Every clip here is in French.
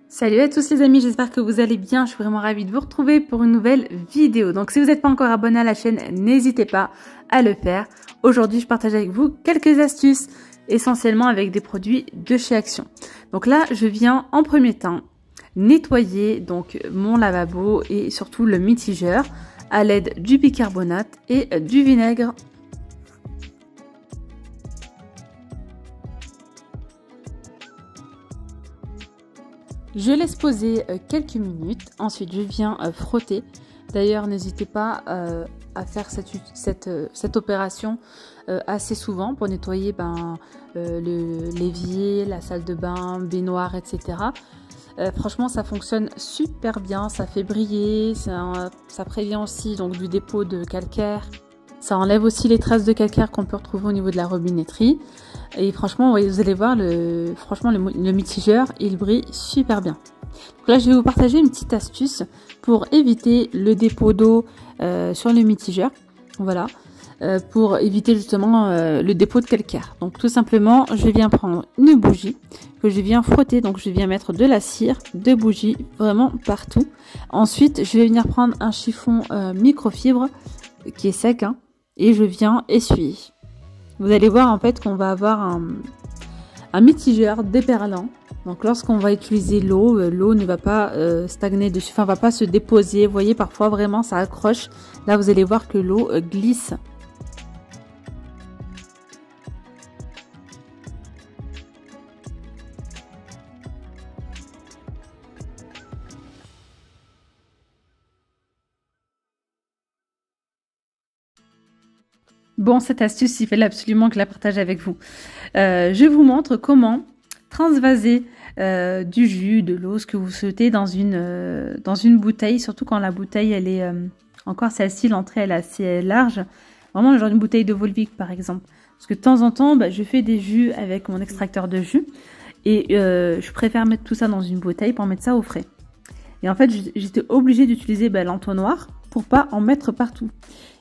Salut à tous les amis, j'espère que vous allez bien. Je suis vraiment ravie de vous retrouver pour une nouvelle vidéo. Donc si vous n'êtes pas encore abonné à la chaîne, n'hésitez pas à le faire. Aujourd'hui, je partage avec vous quelques astuces, essentiellement avec des produits de chez Action. Donc là, je viens en premier temps nettoyer donc mon lavabo et surtout le mitigeur à l'aide du bicarbonate et du vinaigre. Je laisse poser quelques minutes, ensuite je viens frotter. D'ailleurs, n'hésitez pas à faire cette opération assez souvent pour nettoyer l'évier, la salle de bain, baignoire, etc. Franchement, ça fonctionne super bien, ça fait briller, ça prévient aussi donc du dépôt de calcaire. Ça enlève aussi les traces de calcaire qu'on peut retrouver au niveau de la robinetterie. Et franchement, vous allez voir, le mitigeur, il brille super bien. Donc là, je vais vous partager une petite astuce pour éviter le dépôt d'eau sur le mitigeur. Voilà, pour éviter justement le dépôt de calcaire. Donc tout simplement, je viens prendre une bougie que je viens frotter. Donc je viens mettre de la cire, de bougies, vraiment partout. Ensuite, je vais venir prendre un chiffon microfibre qui est sec, hein, et je viens essuyer. Vous allez voir en fait qu'on va avoir un mitigeur déperlant. Donc lorsqu'on va utiliser l'eau, l'eau ne va pas stagner dessus, enfin va pas se déposer. Vous voyez, parfois vraiment ça accroche. Là vous allez voir que l'eau glisse. Bon, cette astuce, il fallait absolument que je la partage avec vous. Je vous montre comment transvaser du jus, de l'eau, ce que vous souhaitez dans une bouteille, surtout quand la bouteille, elle est encore celle-ci, l'entrée, elle est assez large. Vraiment, le genre d'une bouteille de Volvic, par exemple. Parce que de temps en temps, je fais des jus avec mon extracteur de jus et je préfère mettre tout ça dans une bouteille pour mettre ça au frais. Et en fait, j'étais obligée d'utiliser l'entonnoir pour pas en mettre partout.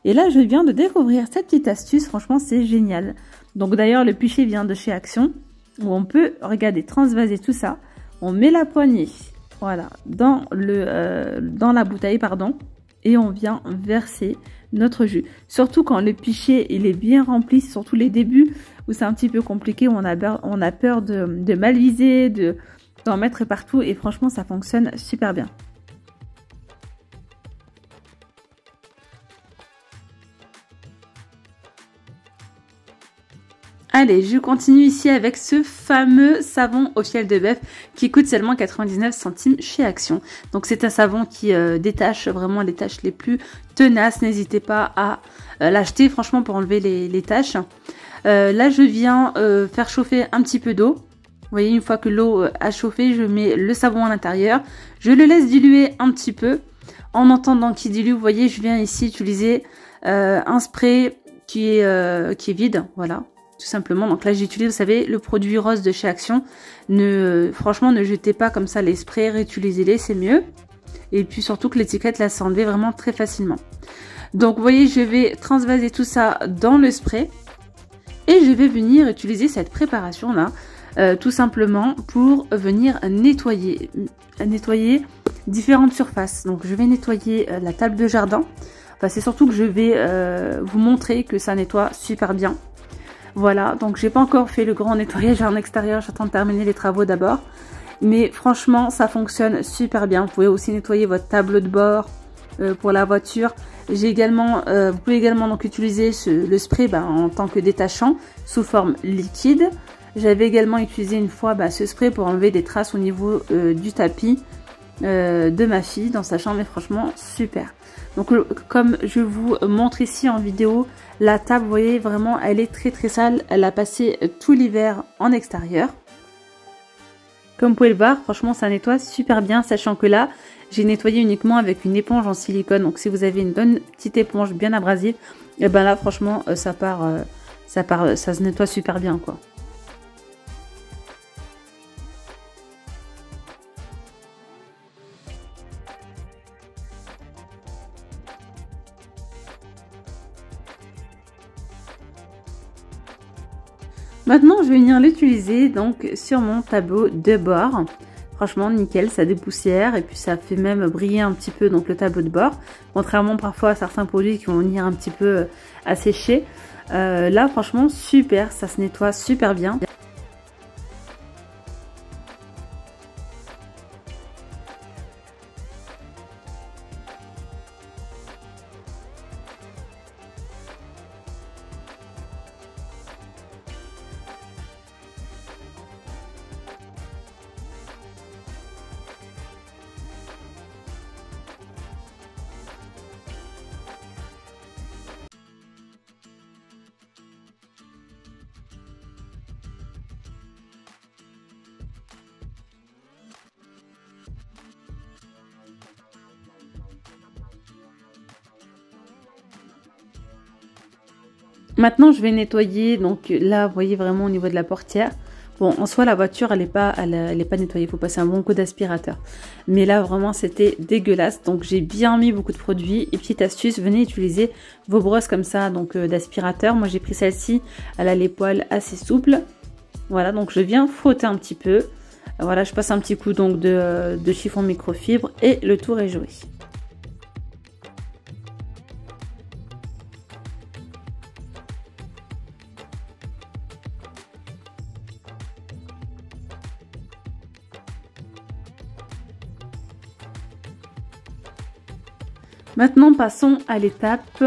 Et là, je viens de découvrir cette petite astuce. Franchement, c'est génial. Donc d'ailleurs, le pichet vient de chez Action, où on peut, regardez, transvaser tout ça. On met la poignée, voilà, dans la bouteille, pardon, et on vient verser notre jus. Surtout quand le pichet il est bien rempli, surtout les débuts où c'est un petit peu compliqué, où on a peur de mal viser, d'en mettre partout. Et franchement, ça fonctionne super bien. Allez, je continue ici avec ce fameux savon au fiel de bœuf qui coûte seulement 99 centimes chez Action. Donc c'est un savon qui détache vraiment les taches les plus tenaces. N'hésitez pas à l'acheter franchement pour enlever les taches. Là je viens faire chauffer un petit peu d'eau. Vous voyez, une fois que l'eau a chauffé, je mets le savon à l'intérieur. Je le laisse diluer un petit peu. En entendant qu'il dilue, vous voyez, je viens ici utiliser un spray qui est vide, voilà. Tout simplement. Donc là j'utilise, vous savez, le produit rose de chez Action. Franchement, ne jetez pas comme ça les sprays, réutilisez-les, c'est mieux. Et puis surtout que l'étiquette là s'est enlevée vraiment très facilement. Donc vous voyez, je vais transvaser tout ça dans le spray. Et je vais venir utiliser cette préparation là, tout simplement pour venir nettoyer différentes surfaces. Donc je vais nettoyer la table de jardin. Enfin, c'est surtout que je vais vous montrer que ça nettoie super bien. Voilà, donc j'ai pas encore fait le grand nettoyage en extérieur, j'attends de terminer les travaux d'abord. Mais franchement, ça fonctionne super bien. Vous pouvez aussi nettoyer votre tableau de bord pour la voiture. J'ai également, vous pouvez également donc utiliser le spray en tant que détachant sous forme liquide. J'avais également utilisé une fois ce spray pour enlever des traces au niveau du tapis de ma fille dans sa chambre. Et franchement, super. Donc comme je vous montre ici en vidéo, la table, vous voyez, vraiment, elle est très très sale. Elle a passé tout l'hiver en extérieur. Comme vous pouvez le voir, franchement, ça nettoie super bien, sachant que là, j'ai nettoyé uniquement avec une éponge en silicone. Donc si vous avez une bonne petite éponge bien abrasive, et ben là, franchement, ça se nettoie super bien, quoi. Maintenant, je vais venir l'utiliser donc sur mon tableau de bord. Franchement nickel, ça dépoussière et puis ça fait même briller un petit peu donc le tableau de bord. Contrairement parfois à certains produits qui vont venir un petit peu assécher. Là franchement super, ça se nettoie super bien. Maintenant, je vais nettoyer. Donc là, vous voyez vraiment au niveau de la portière. Bon, en soi, la voiture, elle est pas nettoyée. Il faut passer un bon coup d'aspirateur. Mais là, vraiment, c'était dégueulasse. Donc, j'ai bien mis beaucoup de produits. Et petite astuce, venez utiliser vos brosses comme ça, donc d'aspirateur. Moi, j'ai pris celle-ci. Elle a les poils assez souples. Voilà, donc je viens frotter un petit peu. Voilà, je passe un petit coup donc de chiffon microfibre et le tour est joué. Maintenant, passons à l'étape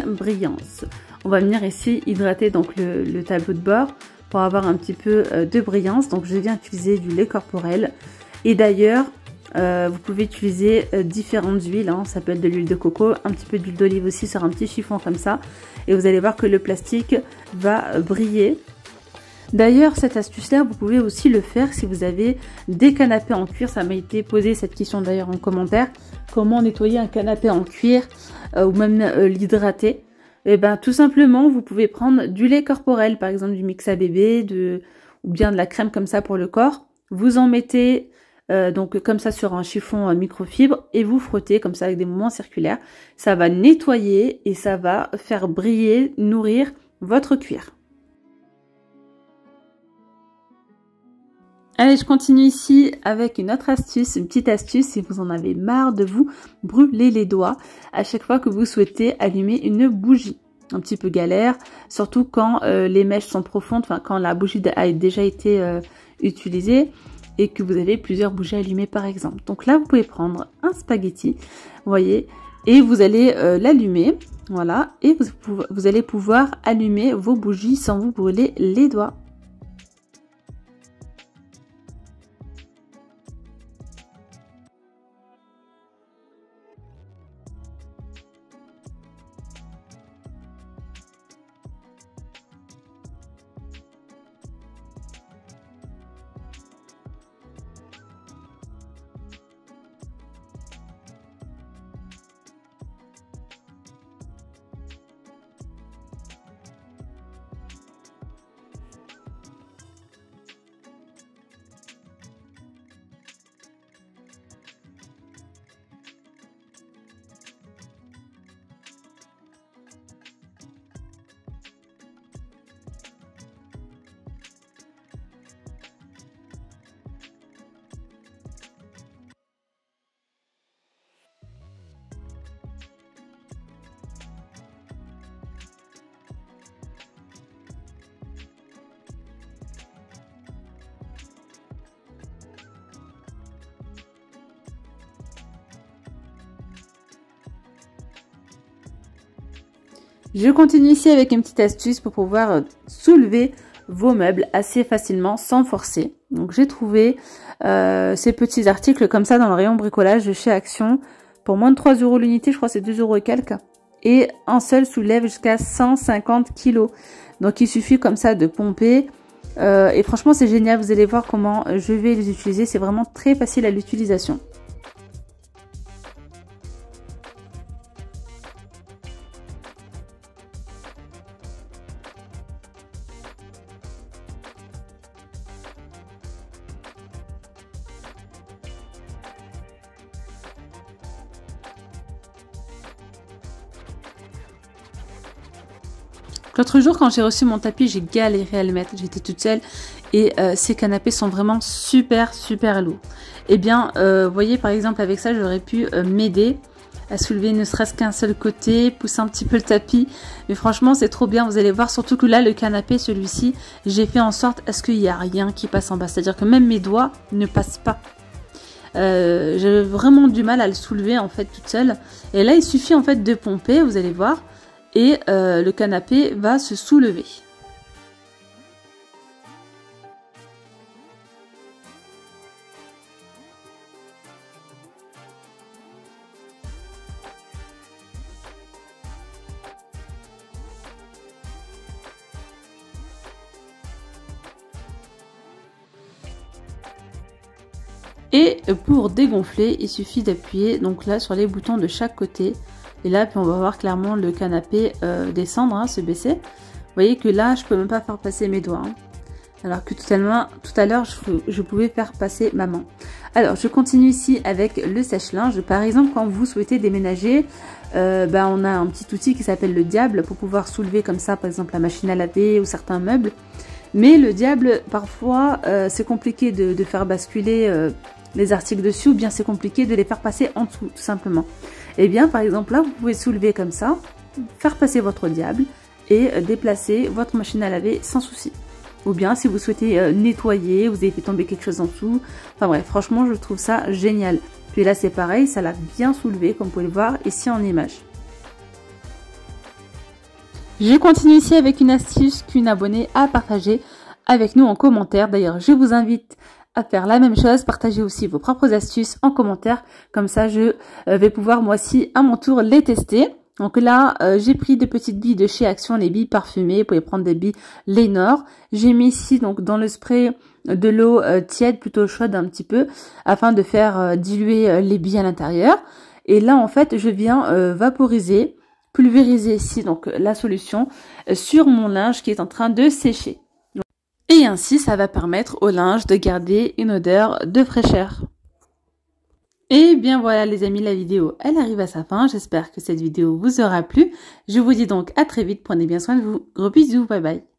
brillance. On va venir ici hydrater donc le tableau de bord pour avoir un petit peu de brillance. Donc, je viens utiliser du lait corporel. Et d'ailleurs, vous pouvez utiliser différentes huiles. Hein. Ça peut être de l'huile de coco, un petit peu d'huile d'olive aussi sur un petit chiffon comme ça. Et vous allez voir que le plastique va briller. D'ailleurs, cette astuce-là, vous pouvez aussi le faire si vous avez des canapés en cuir. Ça m'a été posé cette question d'ailleurs en commentaire. Comment nettoyer un canapé en cuir ou même l'hydrater? Et ben, tout simplement, vous pouvez prendre du lait corporel, par exemple du mix à bébé, ou bien de la crème comme ça pour le corps. Vous en mettez donc comme ça sur un chiffon microfibre et vous frottez comme ça avec des mouvements circulaires. Ça va nettoyer et ça va faire briller, nourrir votre cuir. Allez, je continue ici avec une autre astuce, une petite astuce si vous en avez marre de vous brûler les doigts à chaque fois que vous souhaitez allumer une bougie. Un petit peu galère, surtout quand les mèches sont profondes, enfin quand la bougie a déjà été utilisée et que vous avez plusieurs bougies allumées par exemple. Donc là, vous pouvez prendre un spaghetti, vous voyez, et vous allez l'allumer, voilà, et vous allez pouvoir allumer vos bougies sans vous brûler les doigts. Je continue ici avec une petite astuce pour pouvoir soulever vos meubles assez facilement sans forcer. Donc j'ai trouvé ces petits articles comme ça dans le rayon bricolage de chez Action pour moins de 3 € l'unité, je crois que c'est 2 € et quelques. Et un seul soulève jusqu'à 150 kg. Donc il suffit comme ça de pomper. Et franchement c'est génial, vous allez voir comment je vais les utiliser, c'est vraiment très facile à l'utilisation. L'autre jour, quand j'ai reçu mon tapis, j'ai galéré à le mettre. J'étais toute seule et ces canapés sont vraiment super lourds. Et bien, vous voyez par exemple avec ça, j'aurais pu m'aider à soulever ne serait-ce qu'un seul côté, pousser un petit peu le tapis. Mais franchement, c'est trop bien. Vous allez voir, surtout que là, le canapé, celui-ci, j'ai fait en sorte à ce qu'il n'y a rien qui passe en bas. C'est-à-dire que même mes doigts ne passent pas. J'avais vraiment du mal à le soulever en fait toute seule. Et là, il suffit en fait de pomper, vous allez voir. Et le canapé va se soulever. Et pour dégonfler, il suffit d'appuyer donc là sur les boutons de chaque côté. Et là, puis on va voir clairement le canapé descendre, hein, se baisser. Vous voyez que là, je peux même pas faire passer mes doigts. Hein. Alors que tout à l'heure, je pouvais faire passer ma main. Alors, je continue ici avec le sèche-linge. Par exemple, quand vous souhaitez déménager, on a un petit outil qui s'appelle le diable pour pouvoir soulever comme ça, par exemple, la machine à laver ou certains meubles. Mais le diable, parfois, c'est compliqué de faire basculer les articles dessus, ou bien c'est compliqué de les faire passer en dessous, tout simplement. Et bien, par exemple, là, vous pouvez soulever comme ça, faire passer votre diable et déplacer votre machine à laver sans souci. Ou bien, si vous souhaitez nettoyer, vous avez fait tomber quelque chose en dessous. Enfin bref, franchement, je trouve ça génial. Puis là, c'est pareil, ça l'a bien soulevé, comme vous pouvez le voir ici en image. Je continue ici avec une astuce qu'une abonnée a partagée avec nous en commentaire. D'ailleurs, je vous invite à faire la même chose. Partagez aussi vos propres astuces en commentaire. Comme ça, je vais pouvoir moi aussi à mon tour les tester. Donc là, j'ai pris des petites billes de chez Action, les billes parfumées. Vous pouvez prendre des billes Lénore. J'ai mis ici donc dans le spray de l'eau tiède, plutôt chaude un petit peu, afin de faire diluer les billes à l'intérieur. Et là, en fait, je viens vaporiser, pulvériser ici donc la solution sur mon linge qui est en train de sécher. Et ainsi, ça va permettre au linge de garder une odeur de fraîcheur. Et bien voilà les amis, la vidéo elle arrive à sa fin. J'espère que cette vidéo vous aura plu. Je vous dis donc à très vite, prenez bien soin de vous. Gros bisous, bye bye.